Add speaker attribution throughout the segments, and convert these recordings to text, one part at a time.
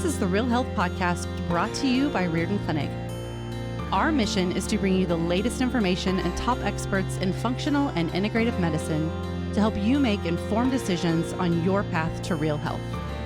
Speaker 1: This is the Real Health Podcast brought to you by Riordan Clinic. Our mission is to bring you the latest information and top experts in functional and integrative medicine to help you make informed decisions on your path to real health.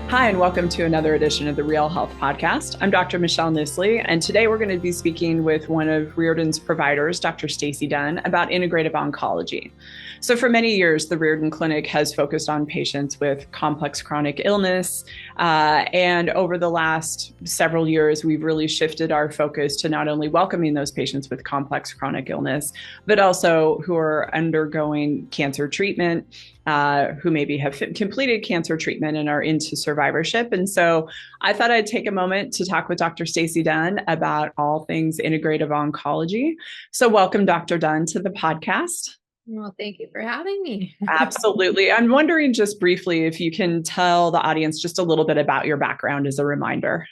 Speaker 2: Hi, and welcome to another edition of the Real Health Podcast. I'm Dr. Michelle Niesley, and today we're going to be speaking with one of Riordan's providers, Dr. Stacy Dunn, about integrative oncology. So for many years, the Riordan Clinic has focused on patients with complex chronic illness. And over the last several years, we've really shifted our focus to not only welcoming those patients with complex chronic illness, but also who are undergoing cancer treatment, who maybe have completed cancer treatment and are into survivorship. And so I thought I'd take a moment to talk with Dr. Stacy Dunn about all things integrative oncology. So welcome, Dr. Dunn, to the podcast.
Speaker 3: Well, thank you for having me.
Speaker 2: Absolutely. I'm wondering just briefly if you can tell the audience just a little bit about your background as a reminder.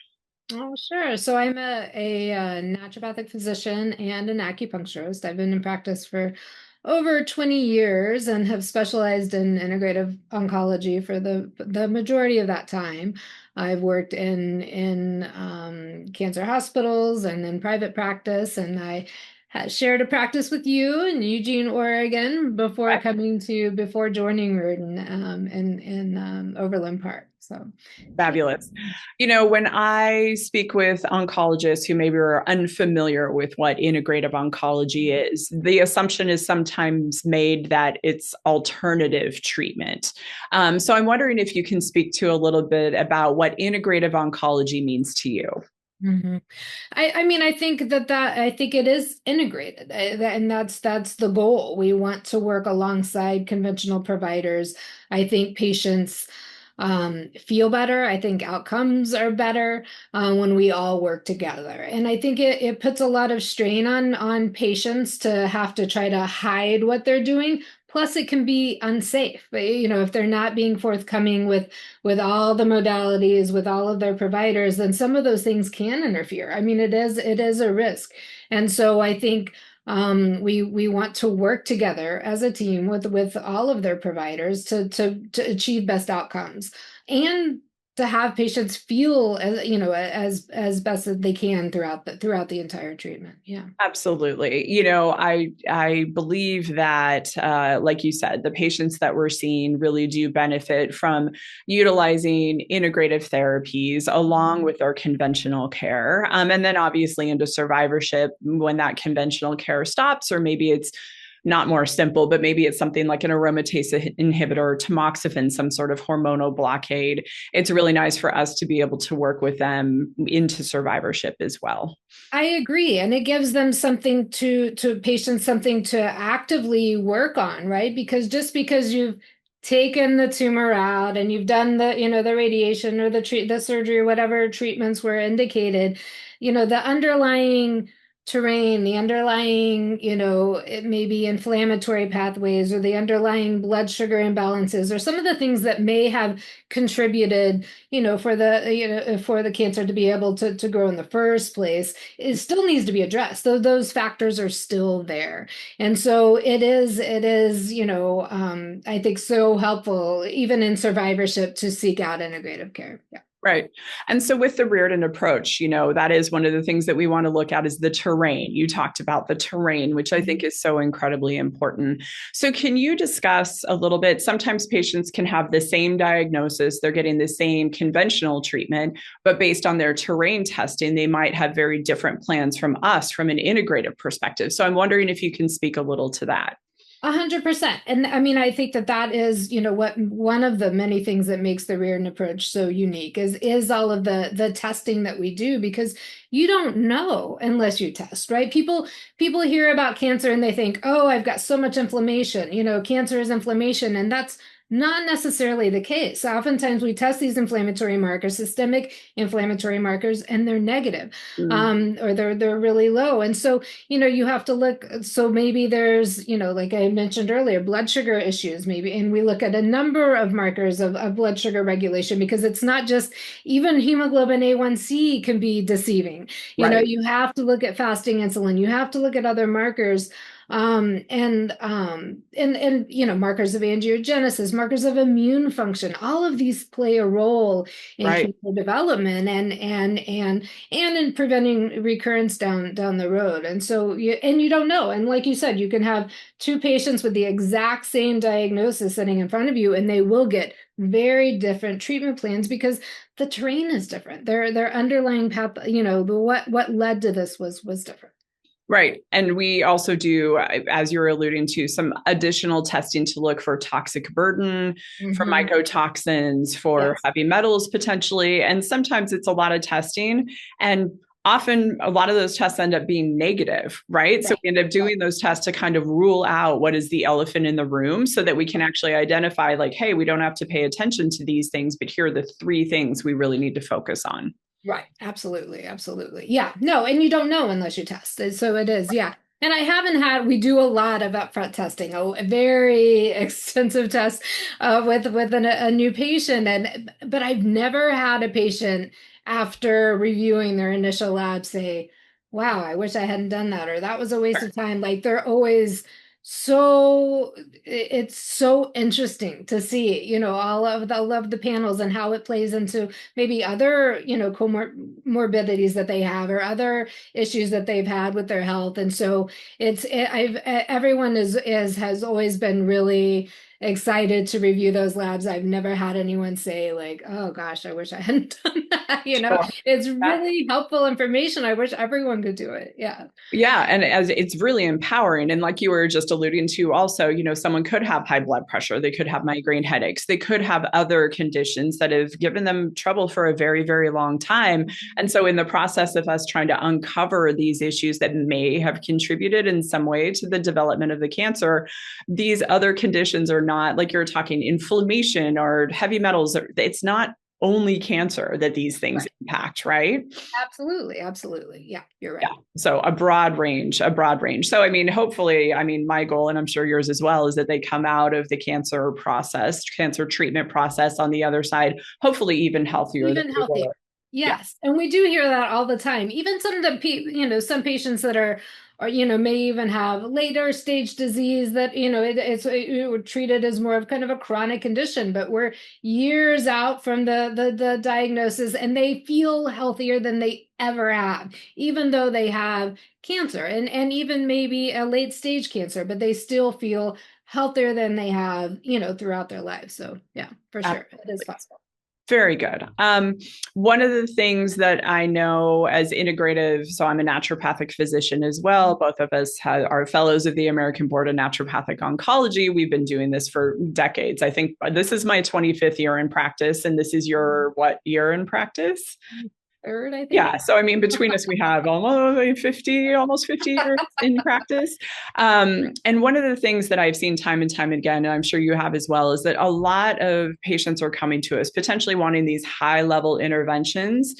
Speaker 3: Oh, sure. So I'm a naturopathic physician and an acupuncturist. I've been in practice for over 20 years and have specialized in integrative oncology for the majority of that time. I've worked in cancer hospitals and in private practice, and I shared a practice with you in Eugene, Oregon before joining Riordan in Overland Park. So
Speaker 2: fabulous. You know, when I speak with oncologists who maybe are unfamiliar with what integrative oncology is, the assumption is sometimes made that it's alternative treatment. So I'm wondering if you can speak to a little bit about what integrative oncology means to you.
Speaker 3: Mm-hmm. I think it is integrated, and that's the goal. We want to work alongside conventional providers. I think patients feel better. I think outcomes are better when we all work together. And I think it puts a lot of strain on patients to have to try to hide what they're doing. Plus, it can be unsafe, if they're not being forthcoming with all the modalities, with all of their providers, then some of those things can interfere. I mean, it is a risk. And so I think we want to work together as a team with all of their providers to achieve best outcomes and to have patients feel as best as they can throughout the entire treatment. Yeah,
Speaker 2: absolutely. I believe that, like you said, the patients that we're seeing really do benefit from utilizing integrative therapies along with our conventional care. And then obviously into survivorship when that conventional care stops, or maybe it's not more simple, but maybe it's something like an aromatase inhibitor, tamoxifen, some sort of hormonal blockade. It's really nice for us to be able to work with them into survivorship as well.
Speaker 3: I agree. And it gives them something to patients, something to actively work on, right? Because just because you've taken the tumor out and you've done the radiation or the surgery or whatever treatments were indicated, the underlying terrain, the underlying, it may be inflammatory pathways or the underlying blood sugar imbalances or some of the things that may have contributed, for the cancer to be able to grow in the first place, it still needs to be addressed. So those factors are still there. And so it is, I think so helpful even in survivorship to seek out integrative care. Yeah.
Speaker 2: Right. And so with the Riordan approach, that is one of the things that we want to look at is the terrain. You talked about the terrain, which I think is so incredibly important. So can you discuss a little bit? Sometimes patients can have the same diagnosis, they're getting the same conventional treatment, but based on their terrain testing, they might have very different plans from us from an integrative perspective. So I'm wondering if you can speak a little to that.
Speaker 3: 100%. And I mean, I think that is, what one of the many things that makes the Riordan approach so unique is all of the testing that we do, because you don't know unless you test, right? People hear about cancer and they think, oh, I've got so much inflammation, cancer is inflammation. And that's not necessarily the case. Oftentimes we test these inflammatory markers, systemic inflammatory markers, and they're negative, or they're really low. And so, you have to look, so maybe there's, like I mentioned earlier, blood sugar issues, maybe, and we look at a number of markers of blood sugar regulation, because it's not just, even hemoglobin A1C can be deceiving.
Speaker 2: Right.
Speaker 3: You have to look at fasting insulin, you have to look at other markers. And markers of angiogenesis, markers of immune function, all of these play a role in
Speaker 2: Right.
Speaker 3: cancer development and in preventing recurrence down the road. And so you don't know. And like you said, you can have two patients with the exact same diagnosis sitting in front of you, and they will get very different treatment plans because the terrain is different. Their underlying path, what led to this was different.
Speaker 2: Right. And we also do, as you're alluding to, some additional testing to look for toxic burden, for
Speaker 3: Mm-hmm.
Speaker 2: mycotoxins, for
Speaker 3: Yes.
Speaker 2: heavy metals potentially. And sometimes it's a lot of testing. And often a lot of those tests end up being negative, right? So
Speaker 3: Right.
Speaker 2: we end up doing those tests to kind of rule out what is the elephant in the room so that we can actually identify, like, hey, we don't have to pay attention to these things, but here are the three things we really need to focus on.
Speaker 3: Right. Absolutely. Absolutely. Yeah. No, and you don't know unless you test. So it is. Yeah. And we do a lot of upfront testing, a very extensive test with a new patient. But I've never had a patient after reviewing their initial lab say, wow, I wish I hadn't done that, or that was a waste of time. Like they're always it's so interesting to see, all of the panels and how it plays into maybe other, comorbidities that they have or other issues that they've had with their health. And so everyone has always been really excited to review those labs. I've never had anyone say like, oh gosh, I wish I hadn't done that.
Speaker 2: Sure.
Speaker 3: It's really helpful information. I wish everyone could do it. Yeah.
Speaker 2: Yeah, and as it's really empowering. And like you were just alluding to, also, someone could have high blood pressure, they could have migraine headaches, they could have other conditions that have given them trouble for a very, very long time. And so, in the process of us trying to uncover these issues that may have contributed in some way to the development of the cancer, these other conditions are not like you're talking inflammation or heavy metals. It's not only cancer that these things
Speaker 3: Right.
Speaker 2: impact, right?
Speaker 3: Absolutely. Absolutely. Yeah, you're
Speaker 2: Yeah.
Speaker 3: right.
Speaker 2: So a broad range, a broad range. So, I mean, hopefully, I mean, my goal, and I'm sure yours as well, is that they come out of the cancer process, cancer treatment process on the other side, hopefully even healthier than
Speaker 3: Even
Speaker 2: they
Speaker 3: healthier.
Speaker 2: were. Yeah.
Speaker 3: Yes. And we do hear that all the time. Even some of the some patients that are or may even have later stage disease that it treated as more of kind of a chronic condition, but we're years out from the diagnosis and they feel healthier than they ever have, even though they have cancer and even maybe a late stage cancer, but they still feel healthier than they have throughout their lives. So yeah, for sure, it is
Speaker 2: Absolutely.
Speaker 3: possible.
Speaker 2: Very good. One of the things that I know as integrative, so I'm a naturopathic physician as well. Both of us are fellows of the American Board of Naturopathic Oncology. We've been doing this for decades. I think this is my 25th year in practice, and this is your what year in practice?
Speaker 3: Third, I think.
Speaker 2: Yeah. So, I mean, between us, we have almost 50 years in practice. And one of the things that I've seen time and time again, and I'm sure you have as well, is that a lot of patients are coming to us potentially wanting these high level interventions,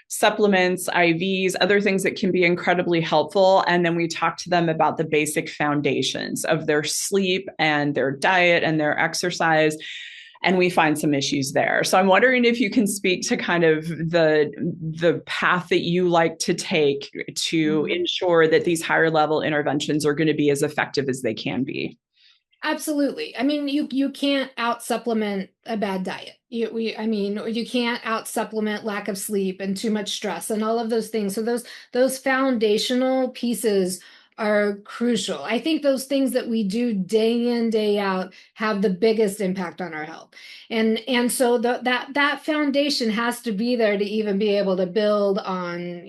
Speaker 2: supplements, IVs, other things that can be incredibly helpful. And then we talk to them about the basic foundations of their sleep and their diet and their exercise, and we find some issues there. So I'm wondering if you can speak to kind of the path that you like to take to ensure that these higher level interventions are going to be as effective as they can be.
Speaker 3: Absolutely. I mean, you can't out supplement a bad diet. You can't out supplement lack of sleep and too much stress and all of those things. So those foundational pieces are crucial. I think those things that we do day in, day out have the biggest impact on our health. And so that foundation has to be there to even be able to build on,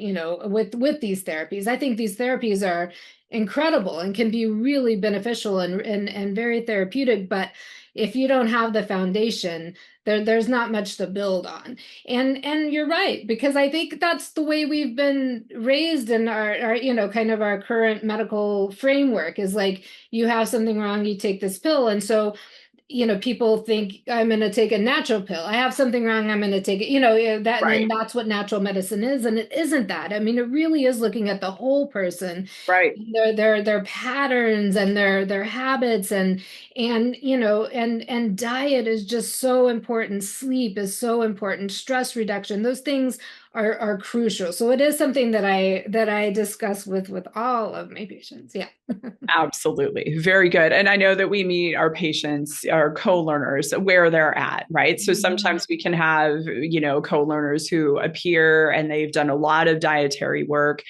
Speaker 3: with these therapies. I think these therapies are incredible and can be really beneficial and very therapeutic, but if you don't have the foundation, there's not much to build on. And you're right, because I think that's the way we've been raised in our kind of our current medical framework is like, you have something wrong, you take this pill. And so people think I'm going to take a natural pill. I have something wrong, I'm going to take it, that,
Speaker 2: Right.
Speaker 3: and that's what natural medicine is. And it isn't that. I mean, it really is looking at the whole person,
Speaker 2: Right.
Speaker 3: their patterns and their habits and diet is just so important. Sleep is so important. Stress reduction, those things are crucial. So it is something that I discuss with all of my patients. Yeah.
Speaker 2: Absolutely. Very good. And I know that we meet our patients, our co-learners where they're at, right? So sometimes we can have, co-learners who appear and they've done a lot of dietary work,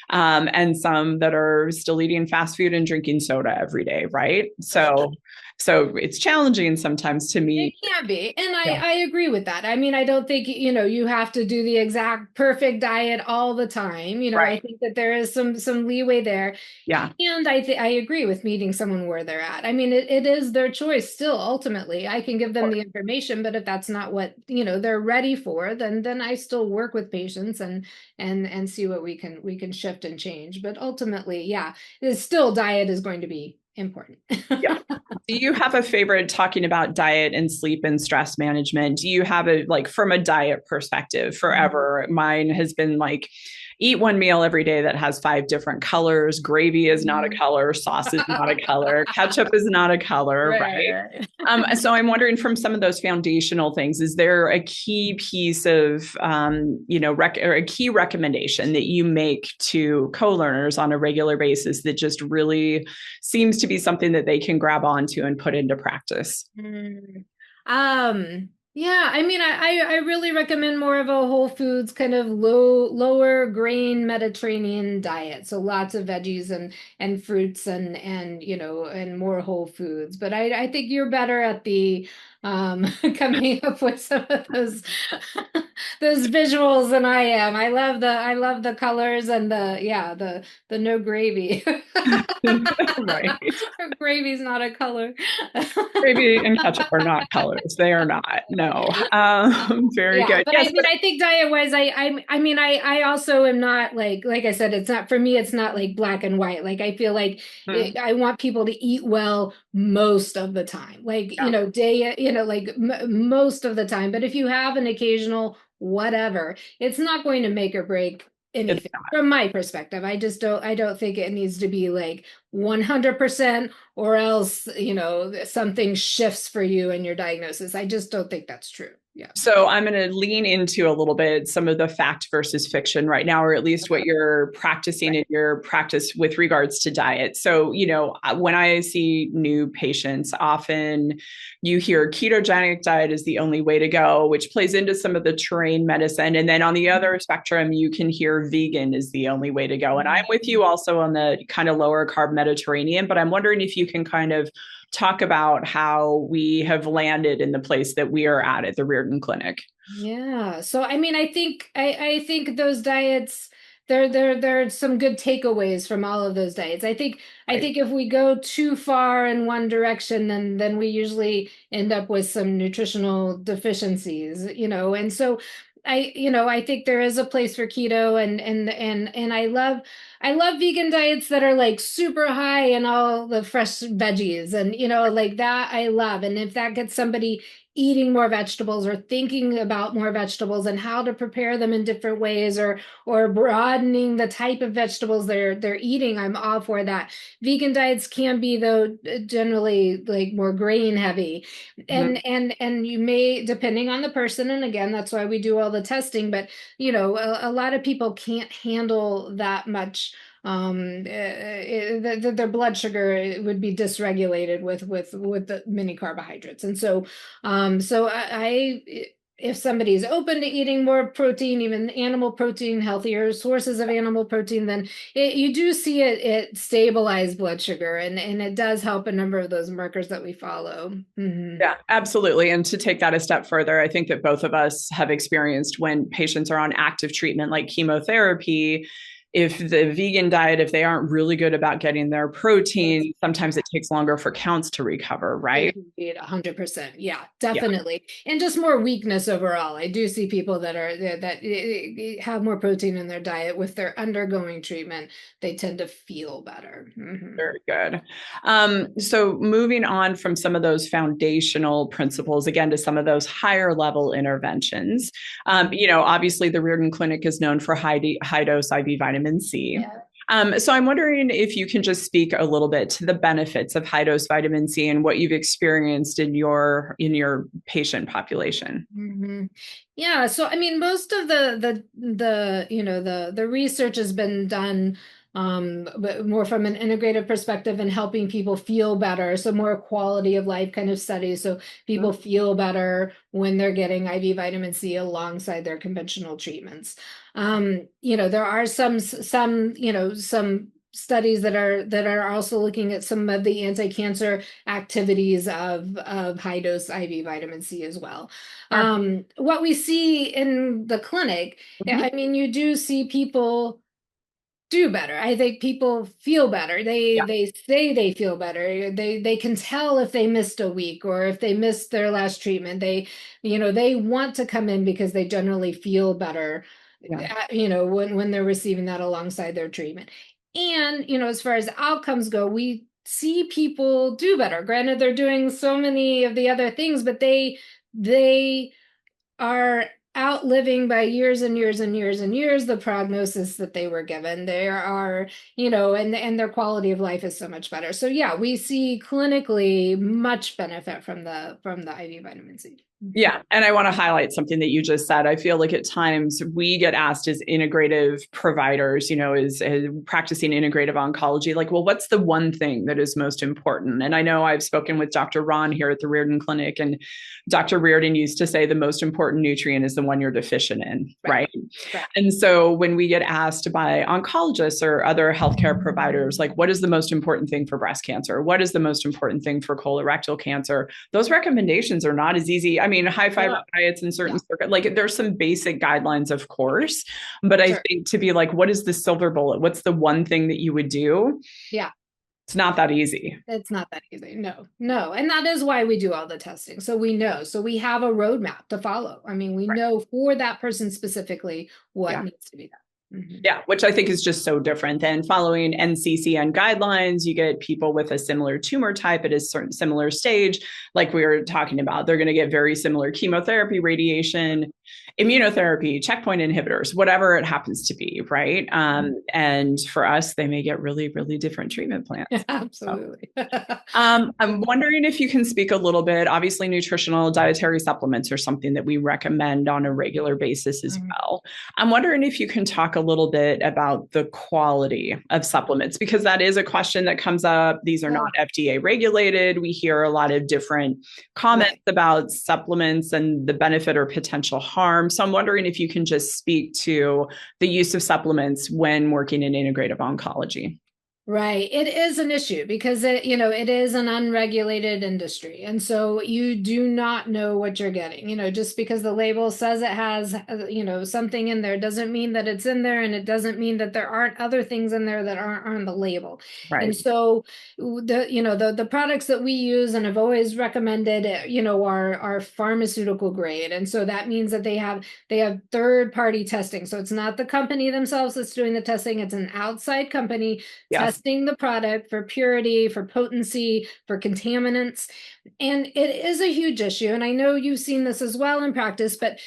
Speaker 2: and some that are still eating fast food and drinking soda every day, right? So it's challenging sometimes to
Speaker 3: It
Speaker 2: meet.
Speaker 3: can be. And
Speaker 2: Yeah.
Speaker 3: I agree with that. I mean, I don't think, you have to do the exact perfect diet all the time. I
Speaker 2: Right.
Speaker 3: think that there is some leeway there.
Speaker 2: Yeah.
Speaker 3: And I agree with meeting someone where they're at. I mean, it is their choice still, ultimately. I can give them the information, but if that's not what, they're ready for, then I still work with patients and see what we can shift and change. But ultimately, yeah, it's still diet is going to be important.
Speaker 2: Yeah. Do you have a favorite talking about diet and sleep and stress management? Do you have a, like, from a diet perspective forever? Mine has been like, eat one meal every day that has 5 different colors. Gravy is not a color. Sauce is not a color. Ketchup is not a color, right?
Speaker 3: Right.
Speaker 2: So I'm wondering, from some of those foundational things, is there a key piece of, or a key recommendation that you make to co-learners on a regular basis that just really seems to be something that they can grab onto and put into practice?
Speaker 3: Mm. Yeah, I mean, I really recommend more of a whole foods kind of lower grain Mediterranean diet. So lots of veggies and fruits and more whole foods. But I think you're better at the coming up with some of those those visuals than I am. I love the colors and the no gravy.
Speaker 2: Right.
Speaker 3: Gravy's not a color.
Speaker 2: Gravy and ketchup are not colors. They are not. No. Very
Speaker 3: Yeah,
Speaker 2: good.
Speaker 3: but I
Speaker 2: Yes,
Speaker 3: mean,
Speaker 2: but
Speaker 3: I think diet wise, I mean, I also am not like I said, it's not for me. It's not like black and white. Like I feel like I want people to eat well most of the time. Like
Speaker 2: yeah,
Speaker 3: like most of the time. But if you have an occasional whatever, it's not going to make or break
Speaker 2: it's
Speaker 3: anything from my perspective. I don't think it needs to be like 100% or else something shifts for you in your diagnosis. I just don't think that's true. Yeah.
Speaker 2: so I'm going to lean into a little bit some of the fact versus fiction right now, or at least what you're practicing in your practice with regards to diet. So, when I see new patients, often you hear ketogenic diet is the only way to go, which plays into some of the terrain medicine. And then on the other spectrum, you can hear vegan is the only way to go. And I'm with you also on the kind of lower carb Mediterranean, but I'm wondering if you can kind of talk about how we have landed in the place that we are at the Riordan Clinic.
Speaker 3: Yeah. So I mean, I think those diets there are some good takeaways from all of those diets. I think if we go too far in one direction, then we usually end up with some nutritional deficiencies. And so I think there is a place for keto and I love vegan diets that are like super high in all the fresh veggies and like that I love. And if that gets somebody eating more vegetables or thinking about more vegetables and how to prepare them in different ways or broadening the type of vegetables they're eating, I'm all for that. Vegan diets can be though generally like more grain heavy
Speaker 2: Mhm.
Speaker 3: and you may, depending on the person, and again that's why we do all the testing, but a lot of people can't handle that much their blood sugar would be dysregulated with the many carbohydrates. And so if somebody's open to eating more protein, even animal protein, healthier sources of animal protein, then you do see it stabilize blood sugar and it does help a number of those markers that we follow. Mm-hmm.
Speaker 2: Yeah, absolutely. And to take that a step further, I think that both of us have experienced when patients are on active treatment like chemotherapy, if the vegan diet, if they aren't really good about getting their protein, sometimes it takes longer for counts to recover, right?
Speaker 3: 100%. Yeah,
Speaker 2: Yeah.
Speaker 3: definitely. And just more weakness overall. I do see people that have more protein in their diet with their undergoing treatment. They tend to feel better. Mm-hmm.
Speaker 2: Very good. So moving on from some of those foundational principles, again, to some of those higher level interventions, obviously the Riordan Clinic is known for high dose IV vitamin C.
Speaker 3: Yeah.
Speaker 2: So I'm wondering if you can just speak a little bit to the benefits of high dose vitamin C and what you've experienced in your patient population.
Speaker 3: Mhm. Yeah, so I mean, most of the research has been done but more from an integrative perspective and helping people feel better. So more quality of life kind of studies. So people feel better when they're getting IV vitamin C alongside their conventional treatments. There are some studies that are also looking at some of the anti-cancer activities of high dose IV vitamin C as well.
Speaker 2: Sure.
Speaker 3: What we see in the clinic,
Speaker 2: Mhm.
Speaker 3: I mean, you do see people do better. I think people feel better.
Speaker 2: Yeah.
Speaker 3: They say they feel better. They can tell if they missed a week or if they missed their last treatment. They want to come in because they generally feel better,
Speaker 2: Yeah.
Speaker 3: when they're receiving that alongside their treatment. And, as far as outcomes go, we see people do better. Granted, they're doing so many of the other things, but they are outliving by years and years and years and years the prognosis that they were given. There are, and their quality of life is so much better. So yeah, we see clinically much benefit from the IV vitamin C.
Speaker 2: Yeah. And I want to highlight something that you just said. I feel like at times we get asked as integrative providers, as practicing integrative oncology, like, well, what's the one thing that is most important? And I know I've spoken with Dr. Ron here at the Riordan Clinic, and Dr. Riordan used to say the most important nutrient is the one you're deficient in, right?
Speaker 3: Right.
Speaker 2: And so when we get asked by oncologists or other healthcare providers, like, what is the most important thing for breast cancer? What is the most important thing for colorectal cancer? Those recommendations are not as easy. I mean, high fiber diets in certain like there's some basic guidelines, of course, but I
Speaker 3: Sure.
Speaker 2: think to be like, what is the silver bullet? What's the one thing that you would do?
Speaker 3: Yeah.
Speaker 2: It's not that easy.
Speaker 3: It's not that easy. No, no. And that is why we do all the testing. So we know. So we have a roadmap to follow. I mean, we
Speaker 2: Right.
Speaker 3: know for that person specifically what
Speaker 2: Yeah.
Speaker 3: needs to be done. Mhm.
Speaker 2: Yeah, which I think is just so different than following NCCN guidelines. You get people with a similar tumor type at a certain similar stage, like we were talking about. They're going to get very similar chemotherapy, radiation, immunotherapy, checkpoint inhibitors, whatever it happens to be, right? And for us, they may get really, really different treatment plans.
Speaker 3: Absolutely.
Speaker 2: I'm wondering if you can speak a little bit. Obviously, nutritional dietary supplements are something that we recommend on a regular basis as well. I'm wondering if you can talk a little bit about the quality of supplements, because that is a question that comes up. These are not FDA regulated. We hear a lot of different comments about supplements and the benefit or potential harm. So I'm wondering if you can just speak to the use of supplements when working in integrative oncology.
Speaker 3: Right. It is an issue because it is an unregulated industry. And so you do not know what you're getting. Just because the label says it has, something in there doesn't mean that it's in there. And it doesn't mean that there aren't other things in there that aren't on the label.
Speaker 2: Right.
Speaker 3: And so the products that we use and have always recommended, are pharmaceutical grade. And so that means that they have third party testing. So it's not the company themselves that's doing the testing. It's an outside company testing the product for purity, for potency, for contaminants. And it is a huge issue. And I know you've seen this as well in practice, but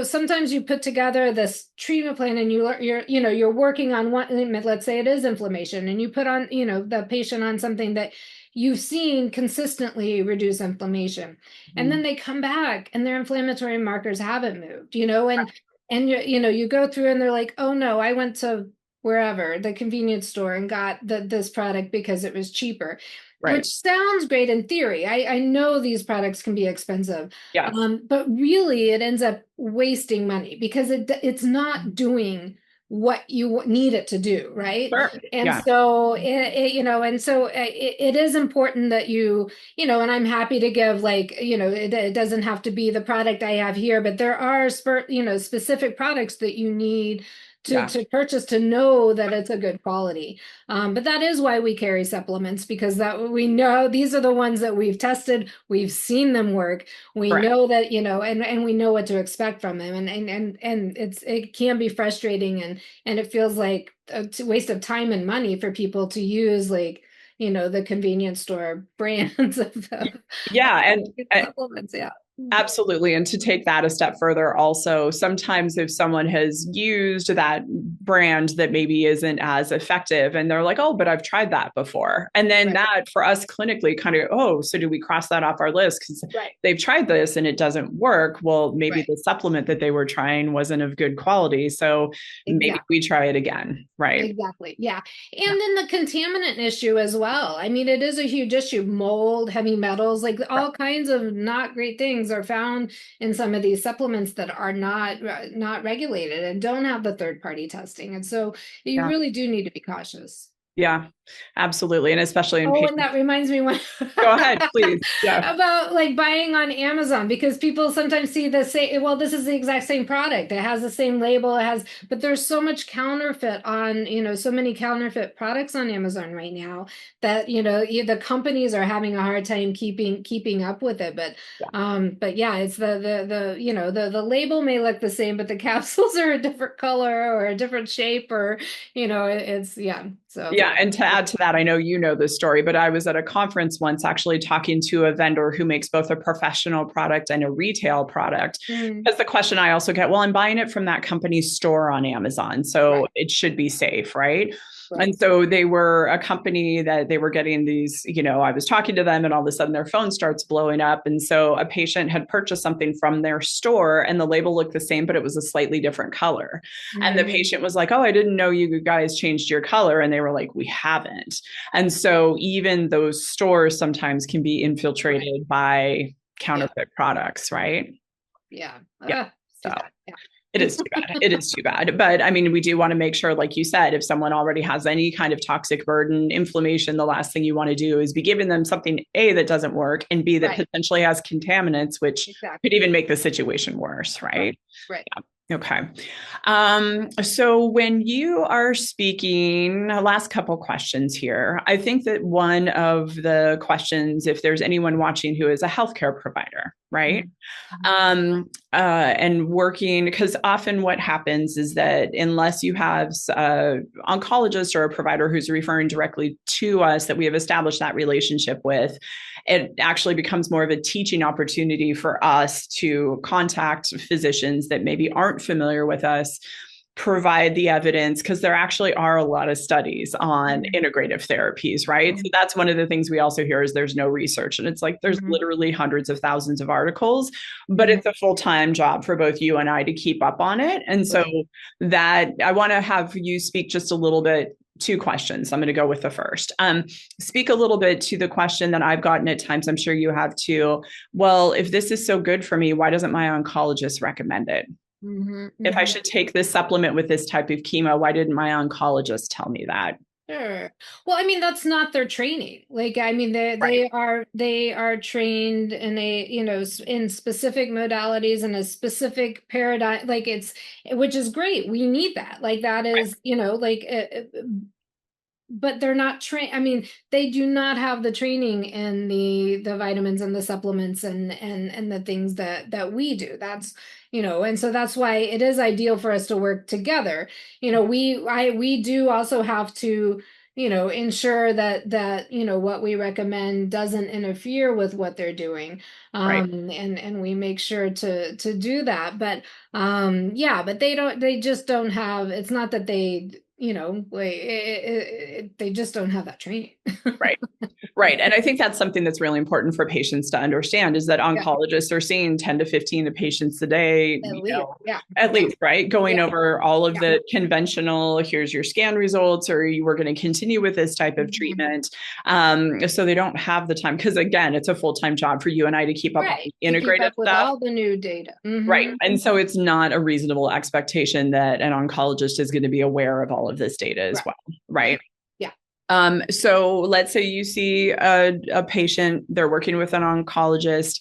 Speaker 3: sometimes you put together this treatment plan and you're working on one, let's say it is inflammation, and you put on, the patient on something that you've seen consistently reduce inflammation. And then they come back and their inflammatory markers haven't moved, and you go through and they're like, oh no, I went to wherever the convenience store and got this product because it was cheaper, which sounds great in theory. I know these products can be expensive, but really it ends up wasting money because it's not doing what you need it to do, right?
Speaker 2: Sure.
Speaker 3: And so it is important that and I'm happy to give, like, it doesn't have to be the product I have here, but there are specific products that you need to purchase to know that it's a good quality. But that is why we carry supplements, because that we know these are the ones that we've tested, we've seen them work. We know that, and we know what to expect from them. And it can be frustrating and it feels like a waste of time and money for people to use, like, the convenience store brands of
Speaker 2: and
Speaker 3: supplements. Yeah.
Speaker 2: Absolutely. And to take that a step further, also, sometimes if someone has used that brand that maybe isn't as effective and they're like, oh, but I've tried that before. And then
Speaker 3: Right.
Speaker 2: that for us clinically kind of, oh, so do we cross that off our list? Because
Speaker 3: Right.
Speaker 2: they've tried this and it doesn't work. Well, maybe
Speaker 3: Right.
Speaker 2: the supplement that they were trying wasn't of good quality. So maybe
Speaker 3: Exactly.
Speaker 2: we try it again. Right.
Speaker 3: Exactly. Yeah. And then the contaminant issue as well. I mean, it is a huge issue. Mold, heavy metals, like
Speaker 2: Right.
Speaker 3: all kinds of not great things are found in some of these supplements that are not regulated and don't have the third party testing. And so you
Speaker 2: Yeah.
Speaker 3: really do need to be cautious.
Speaker 2: Yeah. Absolutely. And especially in
Speaker 3: Oh, and
Speaker 2: patients.
Speaker 3: that reminds me one
Speaker 2: Go ahead, please. Yeah.
Speaker 3: about like buying on Amazon, because people sometimes see the same, well, this is the exact same product. It has the same label, it has, but there's so much counterfeit on, so many counterfeit products on Amazon right now that, the companies are having a hard time keeping up with it. But yeah, it's the label may look the same, but the capsules are a different color or a different shape, or it's yeah. So
Speaker 2: Yeah. And to add to that, I know you know this story, but I was at a conference once actually talking to a vendor who makes both a professional product and a retail product.
Speaker 3: mm,
Speaker 2: Because the question I also get, well, I'm buying it from that company's store on Amazon, so
Speaker 3: right,
Speaker 2: it should be safe, right?
Speaker 3: right.
Speaker 2: And so they were a company that they were getting these, I was talking to them and all of a sudden their phone starts blowing up. And so a patient had purchased something from their store and the label looked the same, but it was a slightly different color. And the
Speaker 3: Mm,
Speaker 2: patient was like, oh, I didn't know you guys changed your color. And they were like, we haven't. And so even those stores sometimes can be
Speaker 3: right.
Speaker 2: infiltrated by
Speaker 3: Yeah.
Speaker 2: counterfeit products, right?
Speaker 3: Yeah.
Speaker 2: Yeah.
Speaker 3: Too
Speaker 2: So
Speaker 3: bad. Yeah.
Speaker 2: it is too bad. It is too bad. But I mean, we do want to make sure, like you said, if someone already has any kind of toxic burden, inflammation, the last thing you want to do is be giving them something A, that doesn't work, and B, that
Speaker 3: Right.
Speaker 2: potentially has contaminants, which could
Speaker 3: Exactly.
Speaker 2: even make the situation worse,
Speaker 3: Right.
Speaker 2: right?
Speaker 3: Right.
Speaker 2: Okay. So when you are speaking, last couple questions here. I think that one of the questions, if there's anyone watching who is a healthcare provider, right?
Speaker 3: Mhm.
Speaker 2: And working, because often what happens is that unless you have an oncologist or a provider who's referring directly to us that we have established that relationship with, it actually becomes more of a teaching opportunity for us to contact physicians that maybe aren't familiar with us, provide the evidence, because there actually are a lot of studies on
Speaker 3: Mhm.
Speaker 2: integrative therapies, right? So
Speaker 3: Mhm.
Speaker 2: that's one of the things we also hear is there's no research. And it's like there's
Speaker 3: Mhm.
Speaker 2: literally hundreds of thousands of articles, but
Speaker 3: Mhm.
Speaker 2: it's a full-time job for both you and I to keep up on it. And so
Speaker 3: Right.
Speaker 2: that I want to have you speak just a little bit. Two questions. I'm going to go with the first. Speak a little bit to the question that I've gotten at times. I'm sure you have too. Well, if this is so good for me, why doesn't my oncologist recommend it?
Speaker 3: Mhm.
Speaker 2: If I
Speaker 3: Mhm.
Speaker 2: should take this supplement with this type of chemo, why didn't my oncologist tell me that?
Speaker 3: Sure. Well, I mean, that's not their training. Like, I mean, they
Speaker 2: Right.
Speaker 3: they are they are trained in in specific modalities and a specific paradigm. Like which is great. We need that. Like that
Speaker 2: Right.
Speaker 3: is, but they're not trained. I mean, they do not have the training in the vitamins and the supplements and the things that we do. That's and so that's why it is ideal for us to work together. We do also have to ensure that what we recommend doesn't interfere with what they're doing,
Speaker 2: Right.
Speaker 3: and we make sure to do that. But yeah, but they just don't have. It's not that like they just don't have that training.
Speaker 2: Right. Right. And I think that's something that's really important for patients to understand is that
Speaker 3: Yeah,
Speaker 2: oncologists are seeing 10 to 15 patients a day,
Speaker 3: at least. Yeah,
Speaker 2: at
Speaker 3: yeah,
Speaker 2: least, right? Going
Speaker 3: yeah,
Speaker 2: over all of
Speaker 3: yeah.
Speaker 2: the conventional, here's your scan results, or you were going to continue with this type of
Speaker 3: Mhm.
Speaker 2: treatment. So they don't have the time because, again, it's a full time job for you and I to keep up on
Speaker 3: Right.
Speaker 2: the
Speaker 3: To keep
Speaker 2: integrative
Speaker 3: up with
Speaker 2: stuff.
Speaker 3: all the new data.
Speaker 2: Right.
Speaker 3: Hmm.
Speaker 2: And so it's not a reasonable expectation that an oncologist is going to be aware of all of this data as
Speaker 3: Right.
Speaker 2: well. Right.
Speaker 3: Right. Yeah.
Speaker 2: So let's say you see a patient, they're working with an oncologist.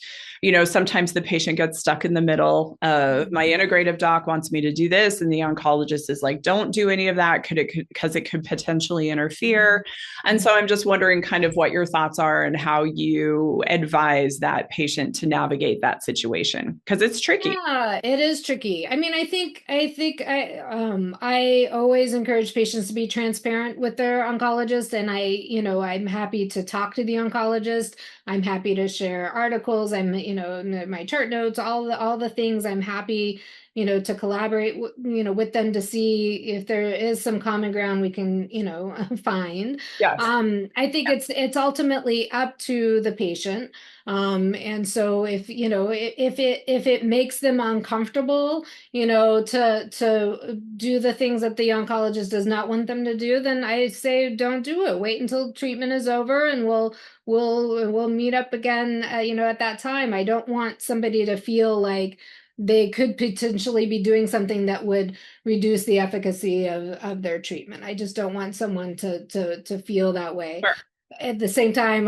Speaker 2: Sometimes the patient gets stuck in the middle of my
Speaker 3: Mhm.
Speaker 2: integrative doc wants me to do this, and the oncologist is like, don't do any of that because it could potentially
Speaker 3: Mhm.
Speaker 2: interfere. And so
Speaker 3: Mhm.
Speaker 2: I'm just wondering kind of what your thoughts are and how you advise that patient to navigate that situation because it's tricky.
Speaker 3: Yeah, it is tricky. I mean, I always encourage patients to be transparent with their oncologist, and I'm happy to talk to the oncologist. I'm happy to share articles. I'm, my chart notes, all the things. I'm happy, to collaborate, with them to see if there is some common ground we can, find.
Speaker 2: Yes.
Speaker 3: I think it's ultimately up to the patient. And so if it makes them uncomfortable, to do the things that the oncologist does not want them to do, then I say don't do it. Wait until treatment is over, and we'll meet up again. At that time. I don't want somebody to feel like they could potentially be doing something that would reduce the efficacy of their treatment. I just don't want someone to feel that way.
Speaker 2: Sure.
Speaker 3: At the same time,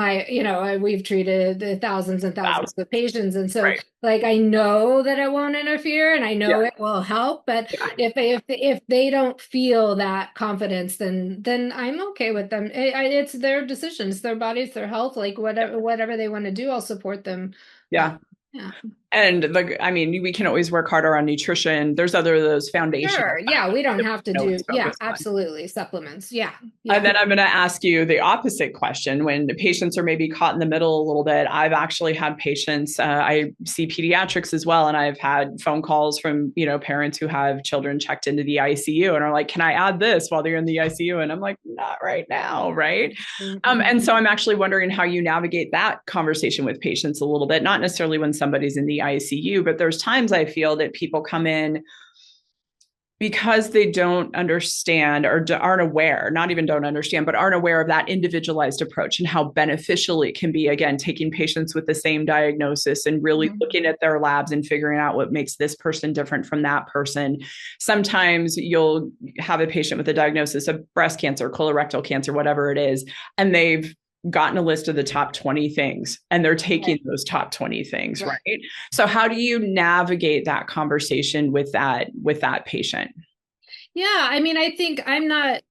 Speaker 3: we've treated thousands and thousands of patients, and so
Speaker 2: Right.
Speaker 3: like I know that it won't interfere, and I know
Speaker 2: Yeah.
Speaker 3: it will help. But
Speaker 2: Yeah.
Speaker 3: if they don't feel that confidence, then I'm okay with them. It's their decision, it's their body, it's their health. Like whatever they want to do, I'll support them.
Speaker 2: Yeah.
Speaker 3: Yeah.
Speaker 2: And we can always work harder on nutrition. There's those foundational.
Speaker 3: Sure. Yeah, we don't have to do. Yeah,
Speaker 2: on.
Speaker 3: absolutely. Supplements. Yeah.
Speaker 2: And then I'm going to ask you the opposite question. When the patients are maybe caught in the middle a little bit, I've actually had patients, I see pediatrics as well. And I've had phone calls from, parents who have children checked into the ICU and are like, can I add this while they're in the ICU? And I'm like, not right now. Right. And so I'm actually wondering how you navigate that conversation with patients a little bit, not necessarily when somebody's in the ICU, but there's times I feel that people come in because they don't understand or aren't aware, not even don't understand, but aren't aware of that individualized approach and how beneficial it can be, again, taking patients with the same diagnosis and really looking at their labs and figuring out what makes this person different from that person. Sometimes you'll have a patient with a diagnosis of breast cancer, colorectal cancer, whatever it is, and they've gotten a list of the top 20 things and they're taking those top 20 things, right? So how do you navigate that conversation with that patient?
Speaker 3: Yeah, I think I'm not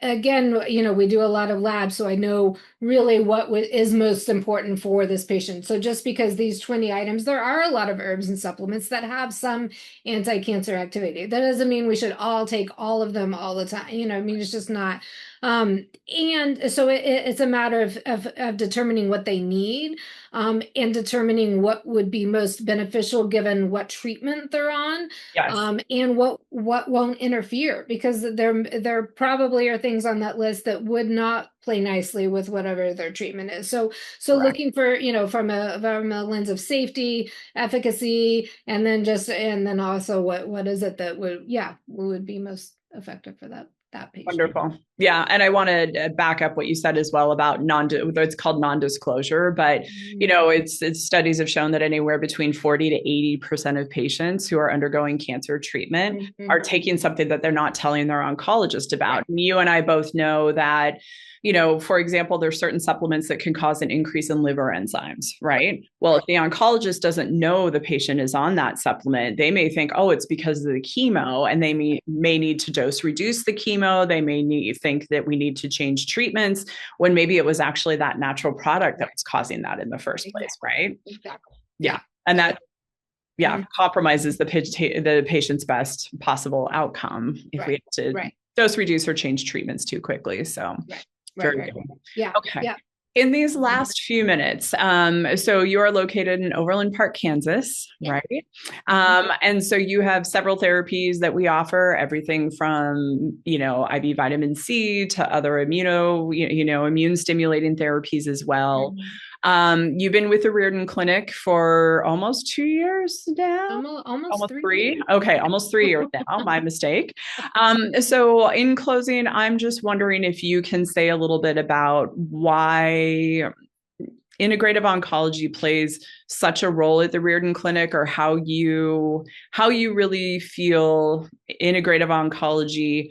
Speaker 3: again, we do a lot of labs, so I know really what is most important for this patient. So just because these 20 items, there are a lot of herbs and supplements that have some anti-cancer activity. That doesn't mean we should all take all of them all the time. It's just not. And so it's a matter of determining what they need, and determining what would be most beneficial given what treatment they're on.
Speaker 2: Yes.
Speaker 3: And what won't interfere, because there probably are things on that list that would not play nicely with whatever their treatment is. So looking for, from a lens of safety, efficacy, and then also what is it that would be most effective for that patient.
Speaker 2: Wonderful. Yeah. And I want to back up what you said as well about it's called non-disclosure, but it's studies have shown that anywhere between 40 to 80% of patients who are undergoing cancer treatment are taking something that they're not telling their oncologist about. And you and I both know that, for example, there's certain supplements that can cause an increase in liver enzymes, right? Well, if the oncologist doesn't know the patient is on that supplement, they may think, oh, it's because of the chemo, and they may need to dose reduce the chemo. They may think that we need to change treatments when maybe it was actually that natural product that was causing that in the first place, right?
Speaker 3: Exactly.
Speaker 2: Yeah. And that compromises the patient's best possible outcome if we have to dose reduce or change treatments too quickly. So very good.
Speaker 3: Yeah.
Speaker 2: Okay.
Speaker 3: Yeah.
Speaker 2: In these last few minutes, so you are located in Overland Park, Kansas, right? And so you have several therapies that we offer, everything from, IV vitamin C to other immune stimulating therapies as well. You've been with the Riordan Clinic for almost 2 years now? Almost three. Okay, almost 3 years now. My mistake. So in closing, I'm just wondering if you can say a little bit about why integrative oncology plays such a role at the Riordan Clinic, or how you really feel integrative oncology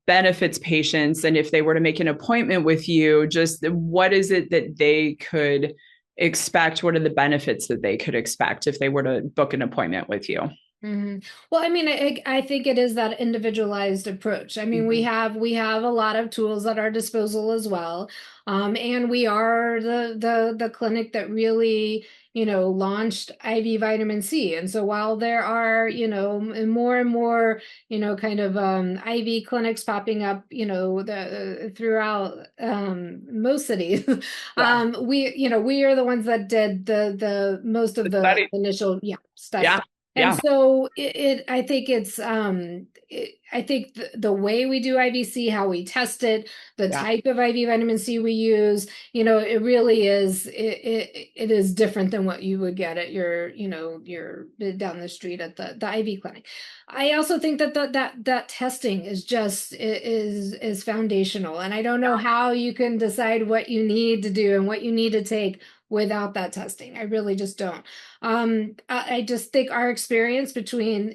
Speaker 2: benefits patients, and if they were to make an appointment with you, just what is it that they could expect? What are the benefits that they could expect if they were to book an appointment with you?
Speaker 3: Well, I mean, I think it is that individualized approach. I mean,
Speaker 2: Mhm.
Speaker 3: we have a lot of tools at our disposal as well, and we are the clinic that really launched IV vitamin C. And so while there are more and more kind of IV clinics popping up the throughout most cities,
Speaker 2: Yeah.
Speaker 3: we are the ones that did the most of
Speaker 2: The
Speaker 3: the
Speaker 2: study.
Speaker 3: initial study.
Speaker 2: Yeah.
Speaker 3: And
Speaker 2: Yeah.
Speaker 3: so I think I think the way we do IVC, how we test it, the
Speaker 2: Yeah.
Speaker 3: type of IV vitamin C we use, it really it is different than what you would get at your down the street at the IV clinic. I also think that that testing is just is foundational, and I don't know how you can decide what you need to do and what you need to take without that testing. I really just don't. I just think our experience between,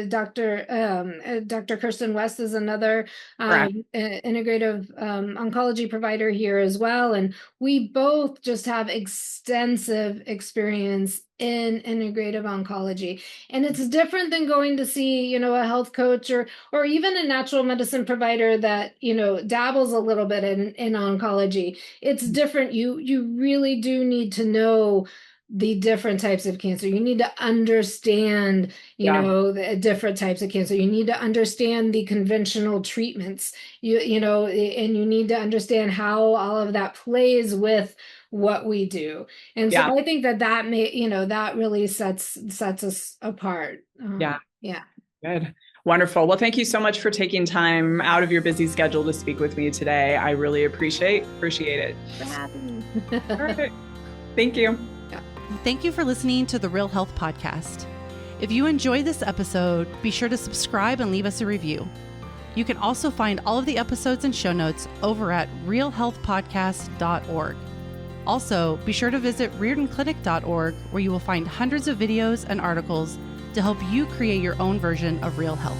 Speaker 3: Dr. Kirsten West is another
Speaker 2: Correct.
Speaker 3: integrative oncology provider here as well. And we both just have extensive experience in integrative oncology. And it's different than going to see, a health coach or even a natural medicine provider that, dabbles a little bit in oncology. It's different. You really do need to know the different types of cancer. You need to understand,
Speaker 2: Yeah.
Speaker 3: the different types of cancer. You need to understand the conventional treatments, and you need to understand how all of that plays with what we do. And so
Speaker 2: Yeah.
Speaker 3: I think that really sets us apart.
Speaker 2: Yeah.
Speaker 3: Yeah.
Speaker 2: Good. Wonderful. Well, thank you so much for taking time out of your busy schedule to speak with me today. I really appreciate it.
Speaker 3: For having me.
Speaker 2: Perfect. Thank you.
Speaker 1: Thank you for listening to the Real Health Podcast. If you enjoyed this episode, be sure to subscribe and leave us a review. You can also find all of the episodes and show notes over at realhealthpodcast.org. Also, be sure to visit riordanclinic.org, where you will find hundreds of videos and articles to help you create your own version of real health.